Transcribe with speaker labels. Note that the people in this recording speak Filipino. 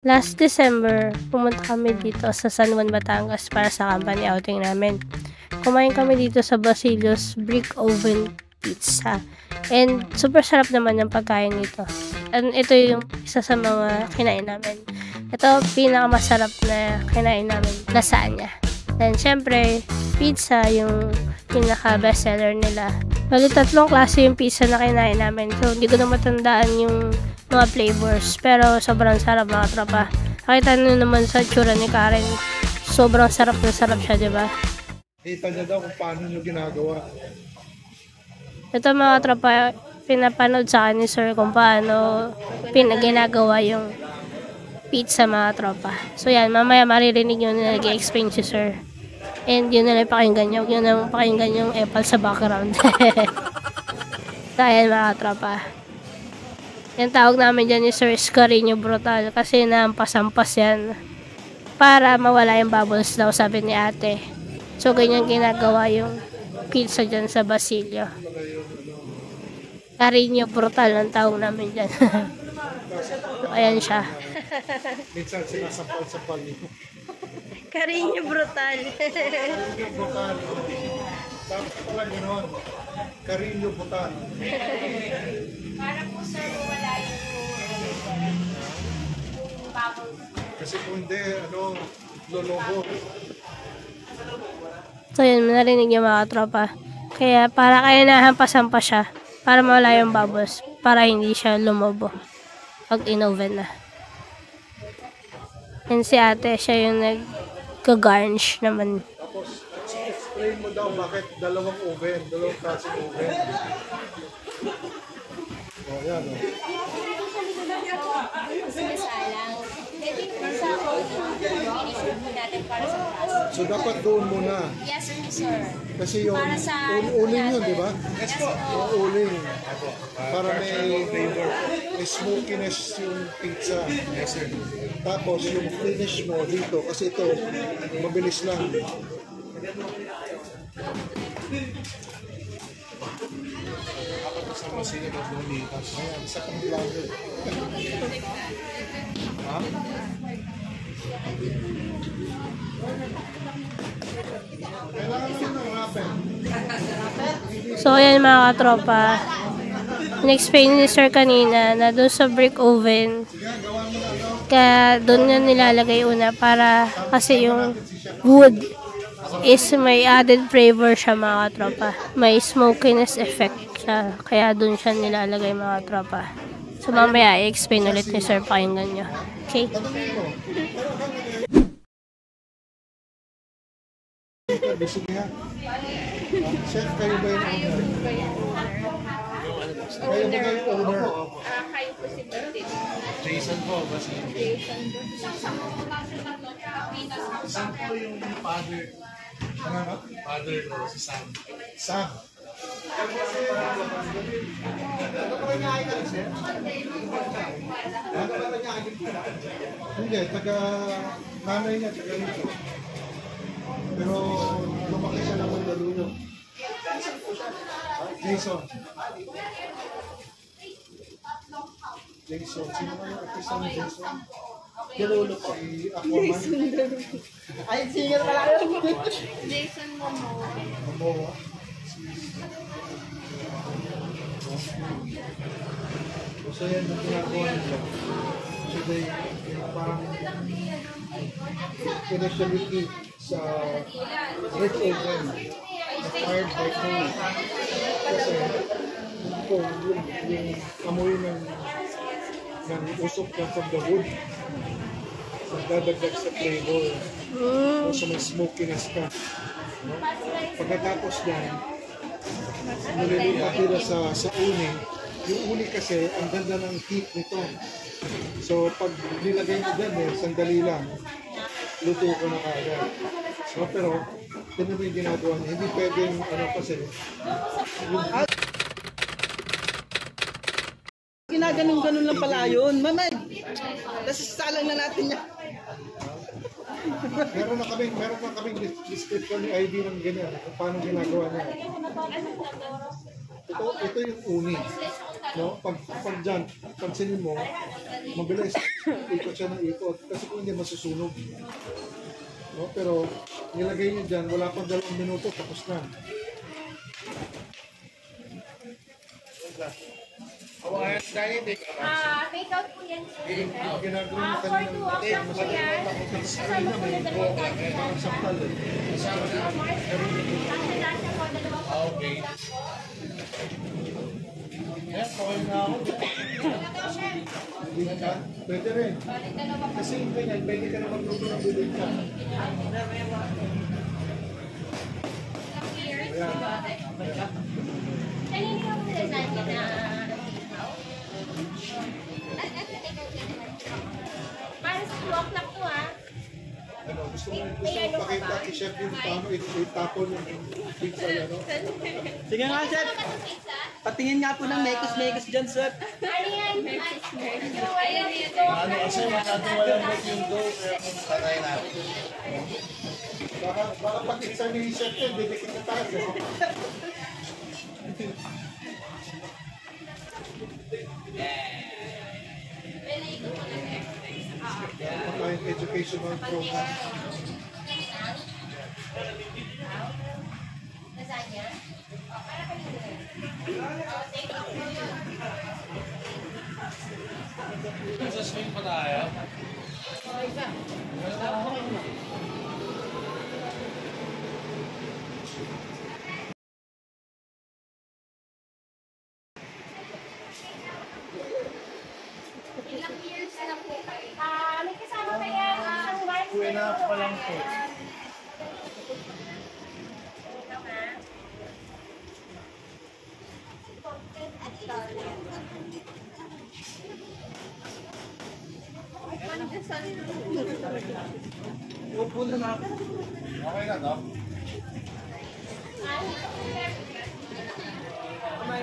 Speaker 1: Last December, pumunta kami dito sa San Juan, Batangas para sa company outing namin. Kumain kami dito sa Basilio's Brick Oven Pizza. And super sarap naman yung pagkain nito. And ito yung isa sa mga kinain namin. Ito pinakamasarap na kinain namin, lasagna. And syempre, pizza yung pinaka bestseller nila. Bali 3 klase yung pizza na kinain namin. So hindi ko na matandaan yung mga flavors. Pero sobrang sarap mga tropa. Nakita nyo naman sa tsura ni Karen. Sobrang sarap na sarap siya, di ba?
Speaker 2: Kita niya daw kung paano nyo ginagawa.
Speaker 1: Ito mga tropa, pinapanood sa akin ni Sir kung paano ginagawa yung pizza mga tropa. So yan, mamaya maririnig nyo na nag-explain si Sir. And yun na lang pakinggan nyo. Yun na lang pakinggan yung epal sa background. So yan mga tropa. Yung tawag namin dyan ni Sir Carino Brutal kasi nampas-ampas yan para mawala yung bubbles daw, sabi ni ate. So ganyan ginagawa yung pizza dyan sa Basilio. Carino Brutal ang tawag namin dyan. So ayan siya.
Speaker 2: Minsan sinasapal-sapal niyo.
Speaker 1: Carino Brutal.
Speaker 2: Carillo Butal. Dapat pala gano'n. Carillo Butal.
Speaker 1: Para po sir, wala yung bubbles.
Speaker 2: Kasi kung hindi, lolobo.
Speaker 1: So yun, narinig yung mga tropa. Kaya kaya nahampas-hampas siya para mawala yung bubbles. Para hindi siya lumobo pag in-oven na. And si ate, siya yung nag-garnish naman.
Speaker 2: Tapos, explain mo daw bakit dalawang klaseng oven. O, yan o. So, dapat doon muna.
Speaker 3: Yes, sir.
Speaker 2: Kasi yung
Speaker 3: Para sa
Speaker 2: uling yun, di ba?
Speaker 3: Yes, po.
Speaker 2: Yung uling. Para may smokiness yung pizza. Yes, sir. Tapos yung finish mo dito, kasi ito, mabilis lang. Dapat kasama sila at lumitas. Ayan, isa pang vlogger. Ha? Kailangan mo ng rapper.
Speaker 1: So ayan mga katropa. In-explain ni Sir kanina na doon sa brick oven. Kaya doon na nilalagay una para kasi yung wood is may added flavor siya mga katropa. May smokiness effect siya. Kaya doon siya nilalagay mga katropa. So mamaya i-explain ulit ni Sir, pakinggan nyo. Okay?
Speaker 2: Busog niya. Chef, kayo ba yung owner? Kayo ba yung owner?
Speaker 3: Kayo po si Bertin.
Speaker 2: Jason po, basta.
Speaker 3: Jason.
Speaker 2: Saan po yung father? Ano? Father ko, si Sam. Sam? Hindi, nanay niya, taga nito. Pero lumaki siya ng Mandaluyong. Jason. Jason. Sino ba yung artista ni Jason? Derulo po. Si Aquaman. Ay, singer pala yun.
Speaker 3: Jason Momoa.
Speaker 2: Momoa. So yan ang ginagawa nila. So they parang initially sa brick oven fired by coal. Kasi yung amoy ng usok na from the wood nagdadagdag sa flavor. So may smokiness ka. No? Pagkatapos yan, nililipat nila sa uni. Yung uni kasi, ang ganda ng heat nito. So, pag nilagay mo dyan, sandali lang, luto ko na kagad. So, pero, ito na yung ginagawa niya. Hindi pwedeng, kasi, yung
Speaker 4: ginaganon-ganon lang pala yun. Mamay, salang na natin yan.
Speaker 2: meron na kaming description ni ID ng ganyan, kung paano ginagawa niya. Ito yung uni. No? Pag dyan, pansinin mo, mabilis. Ikot siya ng ikot. Kasi kung hindi, masusunog. No? Pero, nilagay niyo dyan, wala pang 2 minuto, tapos na.
Speaker 3: Take out po yan.
Speaker 2: Ginagawa mo
Speaker 3: For
Speaker 2: kanina.
Speaker 3: 2 o'clock po yan. Kasama po na dalawa.
Speaker 2: Parang saktal eh.
Speaker 3: Lasa po, dalawa po.
Speaker 5: Okay. Kaya, kawin na ako.
Speaker 2: Hindi ka? Pwede rin. Kasi yung ganyan, pwede ka na magluto ng bibigka.
Speaker 3: Kanina yung lasagna na para sa 2 o'clock to ha.
Speaker 2: Ano, gusto mo pakita kay Chef yung paano itapon yung pizza ano?
Speaker 4: Sige nga, Chef. Patingin nga po ng mekos-mekos dyan, Chef.
Speaker 3: Ano yan? Ayan ito.
Speaker 5: Ano kasi masyadong walang break yung dough, kaya kung patay natin.
Speaker 2: Baka pag pizza ni Chef yun, didikit na tayo. Pagkain educational program.
Speaker 3: Lasagna? Para kanina.
Speaker 5: Sa swing pa tayo.
Speaker 3: Ilang years na po kayo? May kasama kaya isang wife
Speaker 5: Uwi na pa lang po.
Speaker 4: Upo na na.
Speaker 5: Okay na, no?
Speaker 3: Ay,